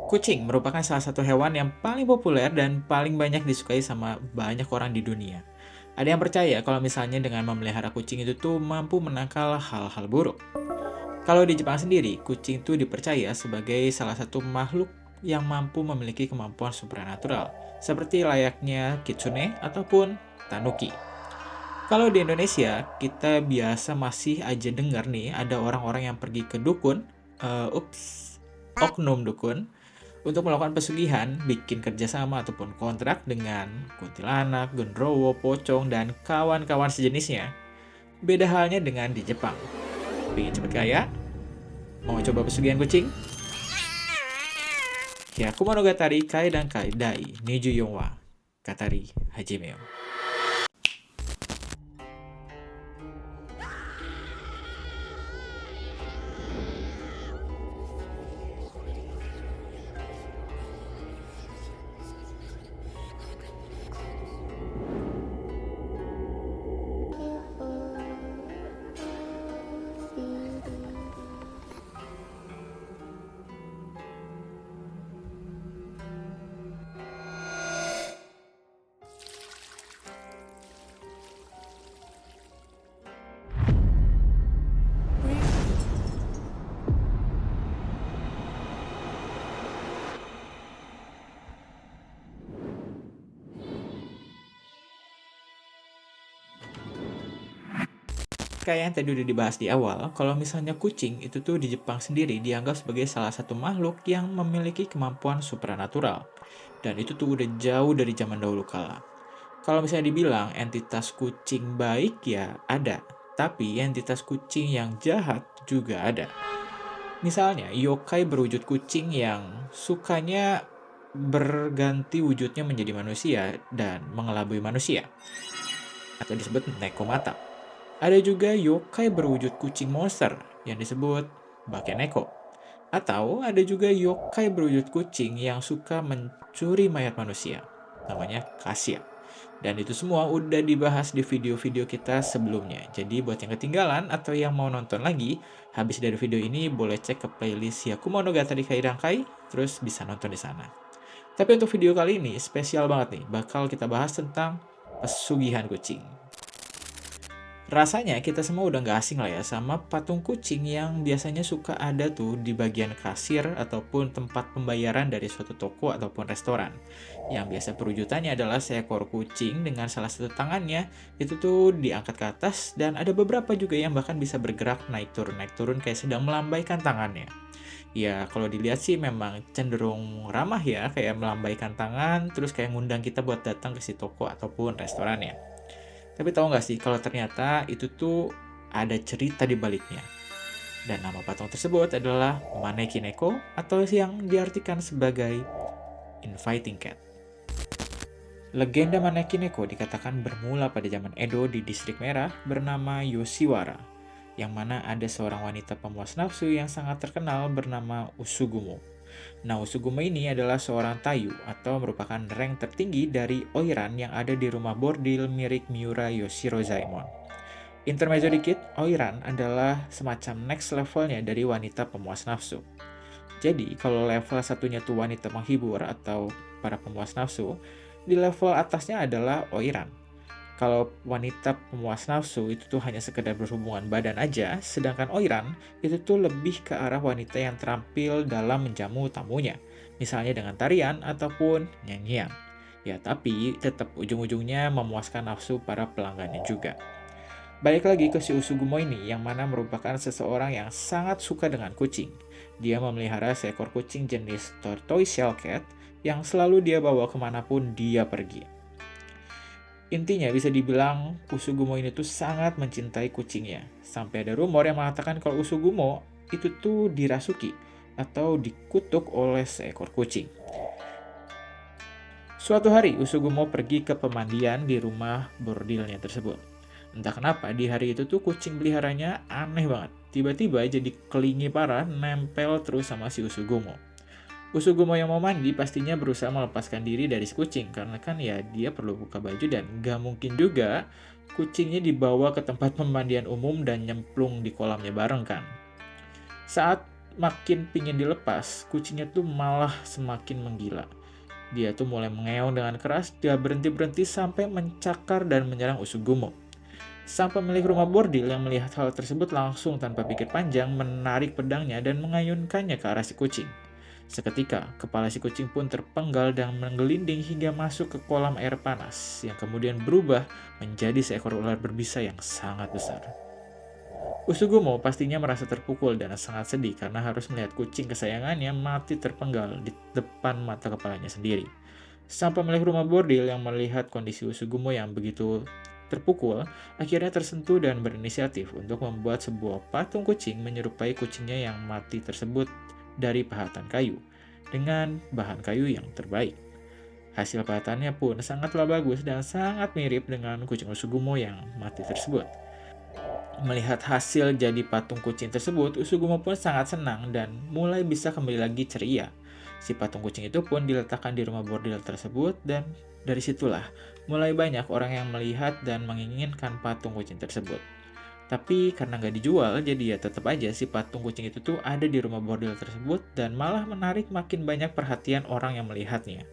Kucing merupakan salah satu hewan yang paling populer dan paling banyak disukai sama banyak orang di dunia. Ada yang percaya kalau misalnya dengan memelihara kucing itu tuh mampu menangkal hal-hal buruk. Kalau di Jepang sendiri, kucing itu dipercaya sebagai salah satu makhluk yang mampu memiliki kemampuan supranatural, seperti layaknya kitsune ataupun tanuki. Kalau di Indonesia, kita biasa masih aja dengar nih ada orang-orang yang pergi ke dukun, oknum dukun, untuk melakukan pesugihan, bikin kerjasama ataupun kontrak dengan kuntilanak, genderuwo, pocong, dan kawan-kawan sejenisnya. Beda halnya dengan di Jepang. Pengen cepet kaya? Mau coba pesugihan kucing? Hyakumonogatari Kai dan Kai Dai Niju Yonwa Katari Hajimeo. Kayak yang tadi udah dibahas di awal, kalau misalnya kucing itu tuh di Jepang sendiri dianggap sebagai salah satu makhluk yang memiliki kemampuan supranatural. Dan itu tuh udah jauh dari zaman dahulu kala. Kalau misalnya dibilang entitas kucing baik ya ada, tapi entitas kucing yang jahat juga ada. Misalnya, yokai berwujud kucing yang sukanya berganti wujudnya menjadi manusia dan mengelabui manusia, atau disebut nekomata. Ada juga yokai berwujud kucing monster yang disebut bakeneko. Atau ada juga yokai berwujud kucing yang suka mencuri mayat manusia, namanya kasya. Dan itu semua udah dibahas di video-video kita sebelumnya. Jadi buat yang ketinggalan atau yang mau nonton lagi, habis dari video ini boleh cek ke playlist Hyakumonogatari Kaidankai, terus bisa nonton di sana. Tapi untuk video kali ini spesial banget nih, bakal kita bahas tentang pesugihan kucing. Rasanya kita semua udah nggak asing lah ya sama patung kucing yang biasanya suka ada tuh di bagian kasir ataupun tempat pembayaran dari suatu toko ataupun restoran. Yang biasa perwujudannya adalah seekor kucing dengan salah satu tangannya itu tuh diangkat ke atas dan ada beberapa juga yang bahkan bisa bergerak naik turun kayak sedang melambaikan tangannya. Ya kalau dilihat sih memang cenderung ramah ya kayak melambaikan tangan terus kayak ngundang kita buat datang ke si toko ataupun restorannya. Tapi tahu nggak sih kalau ternyata itu tuh ada cerita di baliknya. Dan nama patung tersebut adalah Manekineko atau yang diartikan sebagai Inviting Cat. Legenda Manekineko dikatakan bermula pada zaman Edo di distrik merah bernama Yoshiwara, yang mana ada seorang wanita pemuas nafsu yang sangat terkenal bernama Usugumo. Nah, Usugumo ini adalah seorang tayu atau merupakan rank tertinggi dari Oiran yang ada di rumah bordil milik Miura Yoshirozaemon. Intermezzo dikit, Oiran adalah semacam next levelnya dari wanita pemuas nafsu. Jadi, kalau level satunya tuh wanita menghibur atau para pemuas nafsu, di level atasnya adalah Oiran. Kalau wanita pemuas nafsu itu tuh hanya sekedar berhubungan badan aja, sedangkan Oiran itu tuh lebih ke arah wanita yang terampil dalam menjamu tamunya, misalnya dengan tarian ataupun nyanyian. Ya, tapi tetap ujung-ujungnya memuaskan nafsu para pelanggannya juga. Balik lagi ke si Usugumo ini, yang mana merupakan seseorang yang sangat suka dengan kucing. Dia memelihara seekor kucing jenis Tortoise Shell Cat yang selalu dia bawa kemanapun dia pergi. Intinya bisa dibilang Usugumo ini tuh sangat mencintai kucingnya. Sampai ada rumor yang mengatakan kalau Usugumo itu tuh dirasuki atau dikutuk oleh seekor kucing. Suatu hari Usugumo pergi ke pemandian di rumah bordilnya tersebut. Entah kenapa di hari itu tuh kucing peliharanya aneh banget. Tiba-tiba jadi kelingi parah nempel terus sama si Usugumo. Usugumo yang mau mandi pastinya berusaha melepaskan diri dari si kucing karena kan ya dia perlu buka baju dan gak mungkin juga kucingnya dibawa ke tempat pemandian umum dan nyemplung di kolamnya bareng kan. Saat makin pingin dilepas, kucingnya tuh malah semakin menggila. Dia tuh mulai mengeong dengan keras, dia berhenti-berhenti sampai mencakar dan menyerang Usugumo. Sang pemilik rumah bordil yang melihat hal tersebut langsung tanpa pikir panjang menarik pedangnya dan mengayunkannya ke arah si kucing. Seketika, kepala si kucing pun terpenggal dan menggelinding hingga masuk ke kolam air panas, yang kemudian berubah menjadi seekor ular berbisa yang sangat besar. Usugumo pastinya merasa terpukul dan sangat sedih karena harus melihat kucing kesayangannya mati terpenggal di depan mata kepalanya sendiri. Sang pemilik rumah bordil yang melihat kondisi Usugumo yang begitu terpukul, akhirnya tersentuh dan berinisiatif untuk membuat sebuah patung kucing menyerupai kucingnya yang mati tersebut dari pahatan kayu, dengan bahan kayu yang terbaik. Hasil pahatannya pun sangatlah bagus dan sangat mirip dengan kucing Usugumo yang mati tersebut. Melihat hasil jadi patung kucing tersebut, Usugumo pun sangat senang dan mulai bisa kembali lagi ceria. Si patung kucing itu pun diletakkan di rumah bordil tersebut dan dari situlah mulai banyak orang yang melihat dan menginginkan patung kucing tersebut. Tapi karena nggak dijual, jadi ya tetap aja si patung kucing itu tuh ada di rumah bordil tersebut dan malah menarik makin banyak perhatian orang yang melihatnya.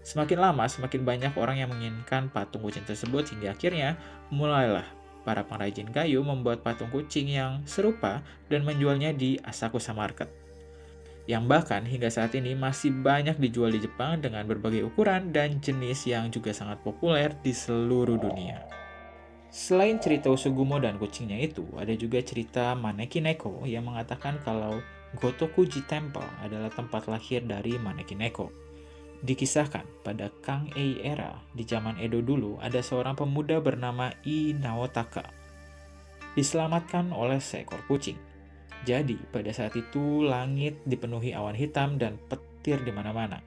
Semakin lama, semakin banyak orang yang menginginkan patung kucing tersebut hingga akhirnya mulailah para pengrajin kayu membuat patung kucing yang serupa dan menjualnya di Asakusa Market. Yang bahkan hingga saat ini masih banyak dijual di Jepang dengan berbagai ukuran dan jenis yang juga sangat populer di seluruh dunia. Selain cerita Usugumo dan kucingnya itu, ada juga cerita Maneki Neko yang mengatakan kalau Gotokuji Temple adalah tempat lahir dari Maneki Neko. Dikisahkan pada Kang Ei era di zaman Edo dulu ada seorang pemuda bernama I Naotaka. Diselamatkan oleh seekor kucing. Jadi pada saat itu langit dipenuhi awan hitam dan petir di mana-mana.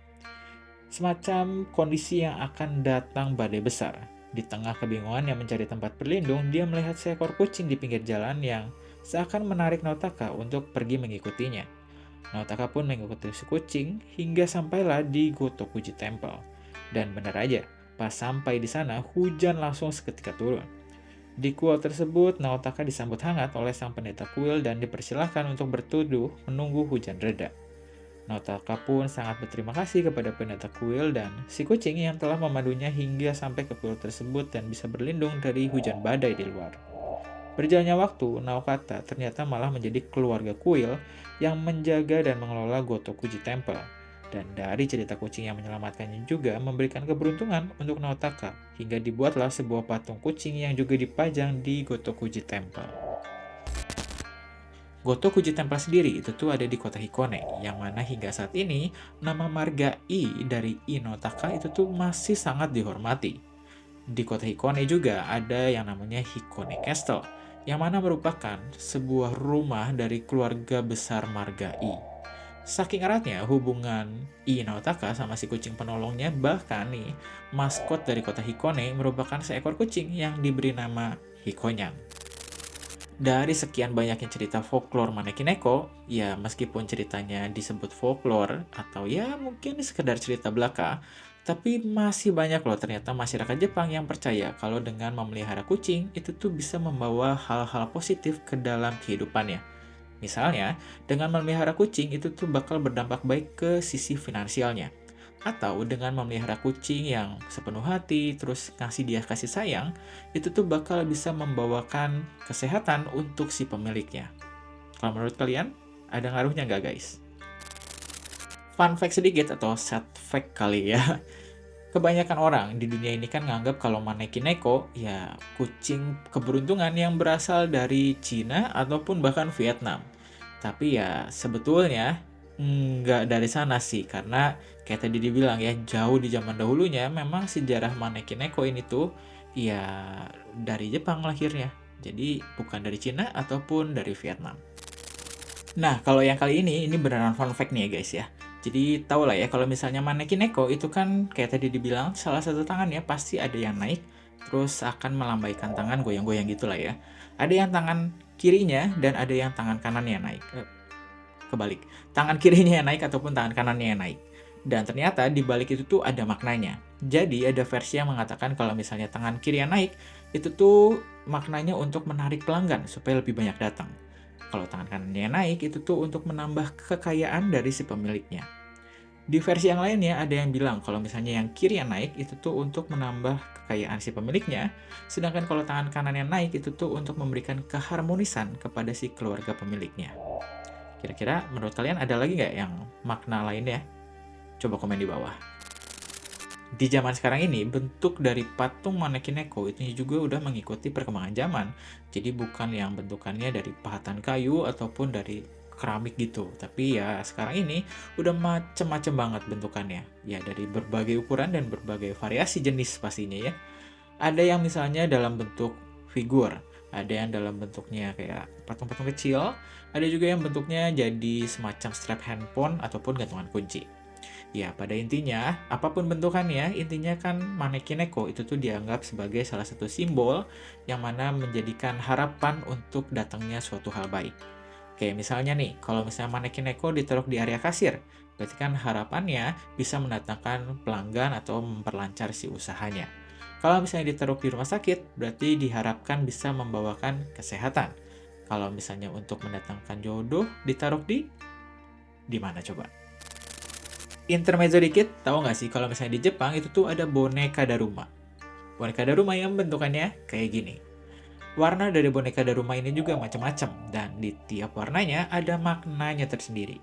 Semacam kondisi yang akan datang badai besar. Di tengah kebingungan yang mencari tempat berlindung, dia melihat seekor kucing di pinggir jalan yang seakan menarik Naotaka untuk pergi mengikutinya. Naotaka pun mengikuti si kucing hingga sampailah di Gotokuji Temple. Dan benar aja, pas sampai di sana hujan langsung seketika turun. Di kuil tersebut, Naotaka disambut hangat oleh sang pendeta kuil dan dipersilahkan untuk berteduh menunggu hujan reda. Naotaka pun sangat berterima kasih kepada pendeta kuil dan si kucing yang telah memandunya hingga sampai ke kuil tersebut dan bisa berlindung dari hujan badai di luar. Berjalannya waktu, Naokata ternyata malah menjadi keluarga kuil yang menjaga dan mengelola Gotokuji Temple. Dan dari cerita kucing yang menyelamatkannya juga memberikan keberuntungan untuk Naotaka, hingga dibuatlah sebuah patung kucing yang juga dipajang di Gotokuji Temple. Gotokuji Temple sendiri itu tuh ada di kota Hikone, yang mana hingga saat ini nama marga I dari Inotaka itu tuh masih sangat dihormati. Di kota Hikone juga ada yang namanya Hikone Castle, yang mana merupakan sebuah rumah dari keluarga besar marga I. Saking eratnya hubungan I Naotaka sama si kucing penolongnya, bahkan nih, maskot dari kota Hikone merupakan seekor kucing yang diberi nama Hikonyan. Dari sekian banyaknya cerita folklore Maneki Neko, ya meskipun ceritanya disebut folklore atau ya mungkin sekedar cerita belaka, tapi masih banyak loh ternyata masyarakat Jepang yang percaya kalau dengan memelihara kucing itu tuh bisa membawa hal-hal positif ke dalam kehidupannya. Misalnya, dengan memelihara kucing itu tuh bakal berdampak baik ke sisi finansialnya. Atau dengan memelihara kucing yang sepenuh hati, terus ngasih dia kasih sayang, itu tuh bakal bisa membawakan kesehatan untuk si pemiliknya. Kalau menurut kalian, ada ngaruhnya nggak guys? Fun fact sedikit atau sad fact kali ya. Kebanyakan orang di dunia ini kan nganggap kalau Maneki Neko ya kucing keberuntungan yang berasal dari Cina ataupun bahkan Vietnam. Tapi ya sebetulnya nggak dari sana sih, karena kayak tadi dibilang ya jauh di zaman dahulunya memang sejarah Maneki Neko ini tuh ya dari Jepang lahirnya. Jadi bukan dari Cina ataupun dari Vietnam. Nah, kalau yang kali ini beneran fun fact nih ya guys ya. Jadi tau lah ya kalau misalnya Maneki Neko itu kan kayak tadi dibilang salah satu tangannya pasti ada yang naik, terus akan melambaikan tangan goyang-goyang gitu lah ya. Ada yang tangan kirinya dan ada yang tangan kanannya naik. Kebalik, tangan kirinya yang naik ataupun tangan kanannya yang naik. Dan ternyata di balik itu tuh ada maknanya. Jadi ada versi yang mengatakan kalau misalnya tangan kiri yang naik, itu tuh maknanya untuk menarik pelanggan supaya lebih banyak datang. Kalau tangan kanannya naik, itu tuh untuk menambah kekayaan dari si pemiliknya. Di versi yang lainnya ada yang bilang kalau misalnya yang kiri yang naik itu tuh untuk menambah kekayaan si pemiliknya, sedangkan kalau tangan kanan yang naik itu tuh untuk memberikan keharmonisan kepada si keluarga pemiliknya. Kira-kira menurut kalian ada lagi nggak yang makna lainnya? Coba komen di bawah. Di zaman sekarang ini, bentuk dari patung manekin Neko itu juga udah mengikuti perkembangan zaman. Jadi bukan yang bentukannya dari pahatan kayu ataupun dari keramik gitu. Tapi ya sekarang ini udah macem-macem banget bentukannya. Ya dari berbagai ukuran dan berbagai variasi jenis pastinya ya. Ada yang misalnya dalam bentuk figur, ada yang dalam bentuknya kayak patung-patung kecil, ada juga yang bentuknya jadi semacam strap handphone ataupun gantungan kunci. Ya, pada intinya, apapun bentukannya, intinya kan manekin Neko itu tuh dianggap sebagai salah satu simbol yang mana menjadikan harapan untuk datangnya suatu hal baik. Kayak misalnya nih, kalau misalnya manekin Neko ditaruh di area kasir, berarti kan harapannya bisa mendatangkan pelanggan atau memperlancar si usahanya. Kalau misalnya ditaruh di rumah sakit, berarti diharapkan bisa membawakan kesehatan. Kalau misalnya untuk mendatangkan jodoh, ditaruh di mana coba? Intermezzo dikit, tahu nggak sih kalau misalnya di Jepang itu tuh ada boneka Daruma. Boneka Daruma yang bentukannya kayak gini. Warna dari boneka Daruma ini juga macam-macam dan di tiap warnanya ada maknanya tersendiri.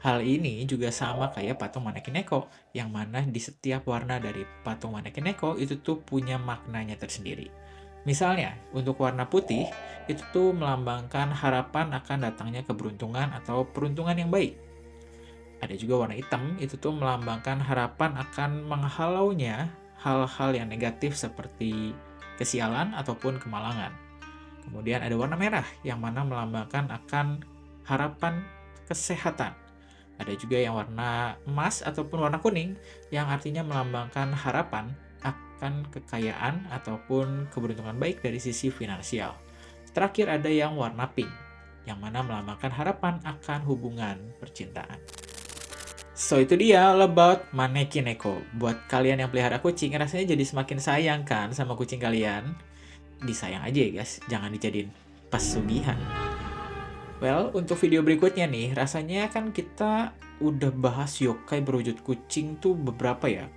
Hal ini juga sama kayak patung manekin Neko, yang mana di setiap warna dari patung manekin Neko itu tuh punya maknanya tersendiri. Misalnya, untuk warna putih, itu tuh melambangkan harapan akan datangnya keberuntungan atau peruntungan yang baik. Ada juga warna hitam, itu tuh melambangkan harapan akan menghalaunya hal-hal yang negatif seperti kesialan ataupun kemalangan. Kemudian ada warna merah, yang mana melambangkan akan harapan kesehatan. Ada juga yang warna emas ataupun warna kuning, yang artinya melambangkan harapan akan kekayaan ataupun keberuntungan baik dari sisi finansial. Terakhir ada yang warna pink, yang mana melambangkan harapan akan hubungan percintaan. So, itu dia all about manekin Neko. Buat kalian yang pelihara kucing, rasanya jadi semakin sayang kan sama kucing kalian? Disayang aja ya guys, jangan dijadiin pesugihan. Well, untuk video berikutnya nih, rasanya kan kita udah bahas yokai berwujud kucing tuh beberapa ya,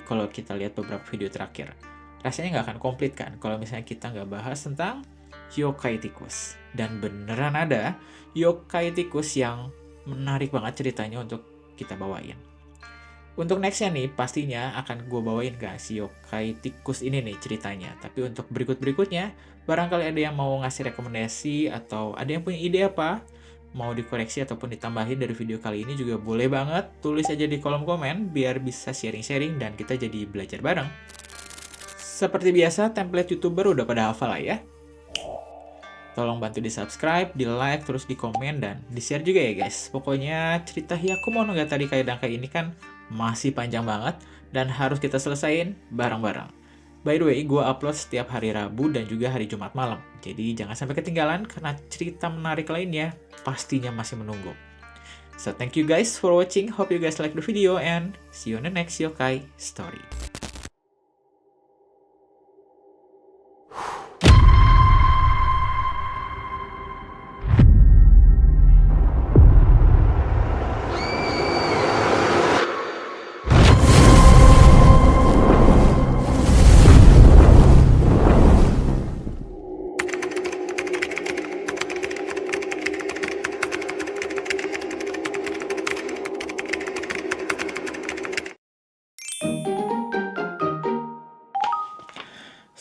kalau kita lihat beberapa video terakhir. Rasanya nggak akan komplit kan kalau misalnya kita nggak bahas tentang yokai tikus. Dan beneran ada yokai tikus yang menarik banget ceritanya untuk kita bawain. Untuk nextnya nih, pastinya akan gue bawain ke si yokai tikus ini nih ceritanya. Tapi untuk berikut-berikutnya, barangkali ada yang mau ngasih rekomendasi atau ada yang punya ide apa, mau dikoreksi ataupun ditambahin dari video kali ini juga boleh banget. Tulis aja di kolom komen biar bisa sharing-sharing dan kita jadi belajar bareng. Seperti biasa, template YouTuber udah pada hafal lah ya. Tolong bantu di subscribe, di like, terus di komen, dan di share juga ya guys. Pokoknya cerita Hyakumonogatari Kaidankai ini kan masih panjang banget dan harus kita selesain bareng-bareng. By the way, gue upload setiap hari Rabu dan juga hari Jumat malam. Jadi jangan sampai ketinggalan karena cerita menarik lainnya pastinya masih menunggu. So thank you guys for watching. Hope you guys like the video and see you on the next yokai story.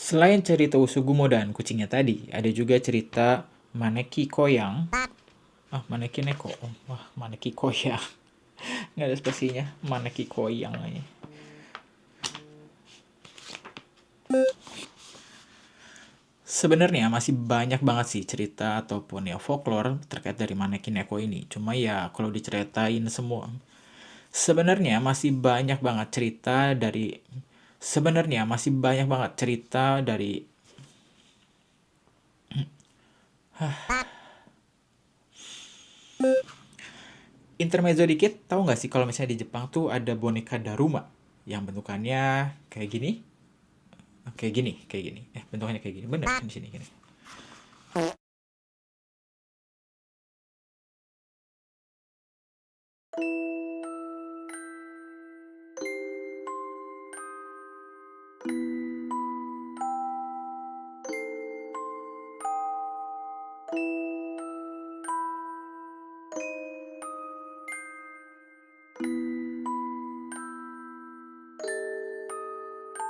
Selain cerita Usugumo dan kucingnya tadi, ada juga cerita Maneki Koyang. Maneki Neko. Maneki Koyang. Nggak ada spesinya. Maneki Koyang aja. Sebenarnya masih banyak banget sih cerita ataupun ya folklore terkait dari Maneki Neko ini. Cuma ya kalau diceritain semua, sebenarnya masih banyak banget cerita dari intermezzo dikit. Tahu nggak sih kalau misalnya di Jepang tuh ada boneka Daruma yang bentukannya kayak gini, bentukannya kayak gini, bener di sini gini.